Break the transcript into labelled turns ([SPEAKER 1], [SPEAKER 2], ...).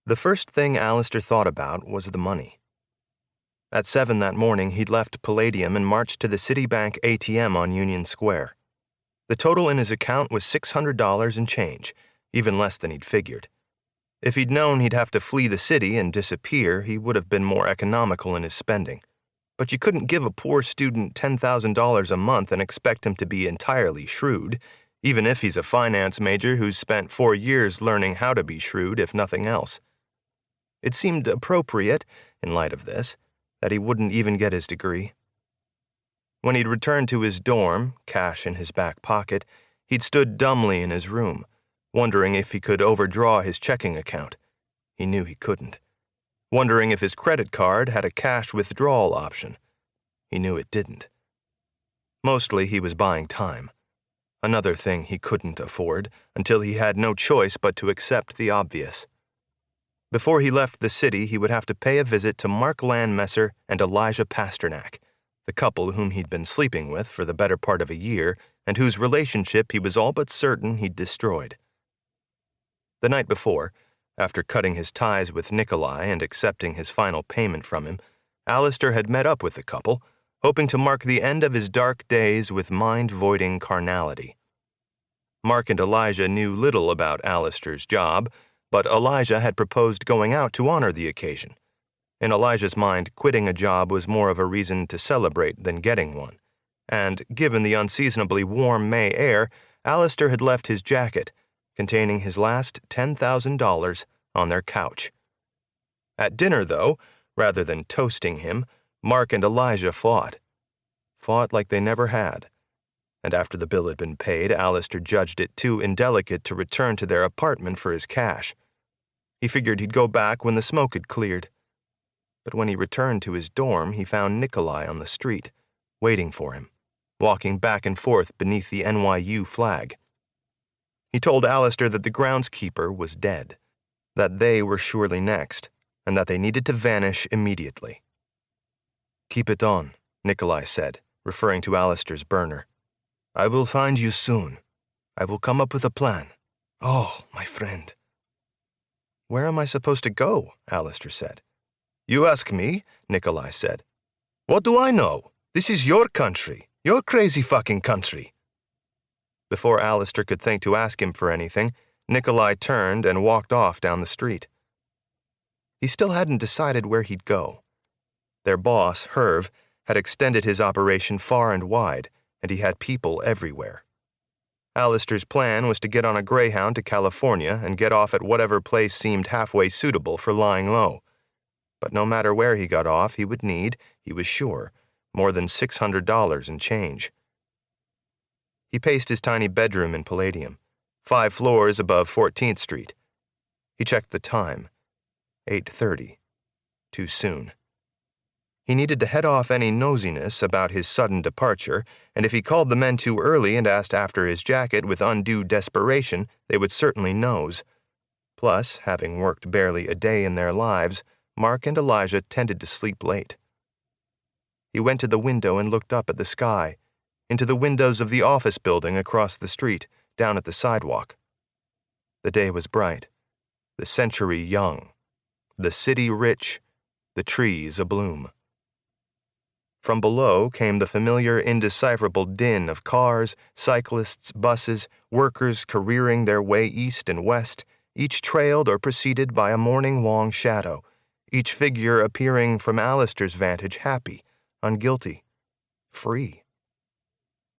[SPEAKER 1] The first thing Alistair thought about was the money. At 7 that morning, he'd left Palladium and marched to the Citibank ATM on Union Square. The total in his account was $600 and change, even less than he'd figured. If he'd known he'd have to flee the city and disappear, he would have been more economical in his spending. But you couldn't give a poor student $10,000 a month and expect him to be entirely shrewd, even if he's a finance major who's spent 4 years learning how to be shrewd, if nothing else. It seemed appropriate, in light of this, that he wouldn't even get his degree. When he'd returned to his dorm, cash in his back pocket, he'd stood dumbly in his room, wondering if he could overdraw his checking account. He knew he couldn't. Wondering if his credit card had a cash withdrawal option. He knew it didn't. Mostly he was buying time. Another thing he couldn't afford, until he had no choice but to accept the obvious. Before he left the city, he would have to pay a visit to Mark Landmesser and Elijah Pasternak, the couple whom he'd been sleeping with for the better part of a year and whose relationship he was all but certain he'd destroyed. The night before, after cutting his ties with Nikolai and accepting his final payment from him, Alistair had met up with the couple, hoping to mark the end of his dark days with mind-voiding carnality. Mark and Elijah knew little about Alistair's job, but Elijah had proposed going out to honor the occasion. In Elijah's mind, quitting a job was more of a reason to celebrate than getting one, and, given the unseasonably warm May air, Alistair had left his jacket, containing his last $10,000, on their couch. At dinner, though, rather than toasting him, Mark and Elijah fought. Fought like they never had. And after the bill had been paid, Alistair judged it too indelicate to return to their apartment for his cash. He figured he'd go back when the smoke had cleared. But when he returned to his dorm, he found Nikolai on the street, waiting for him, walking back and forth beneath the NYU flag. He told Alistair that the groundskeeper was dead, that they were surely next, and that they needed to vanish immediately. "Keep it on," Nikolai said, referring to Alistair's burner. "I will find you soon. I will come up with a plan. Oh, my friend." "Where am I supposed to go?" Alistair said. "You ask me," Nikolai said. "What do I know? This is your country, your crazy fucking country." Before Alistair could think to ask him for anything, Nikolai turned and walked off down the street. He still hadn't decided where he'd go. Their boss, Herve, had extended his operation far and wide, and he had people everywhere. Alistair's plan was to get on a Greyhound to California and get off at whatever place seemed halfway suitable for lying low. But no matter where he got off, he would need, he was sure, more than $600 in change. He paced his tiny bedroom in Palladium, 5 floors above 14th Street. He checked the time. 8:30. Too soon. He needed to head off any nosiness about his sudden departure, and if he called the men too early and asked after his jacket with undue desperation, they would certainly nose. Plus, having worked barely a day in their lives, Mark and Elijah tended to sleep late. He went to the window and looked up at the sky, into the windows of the office building across the street, down at the sidewalk. The day was bright, the century young, the city rich, the trees abloom. From below came the familiar, indecipherable din of cars, cyclists, buses, workers careering their way east and west, each trailed or preceded by a morning-long shadow, each figure appearing from Alistair's vantage happy, unguilty, free.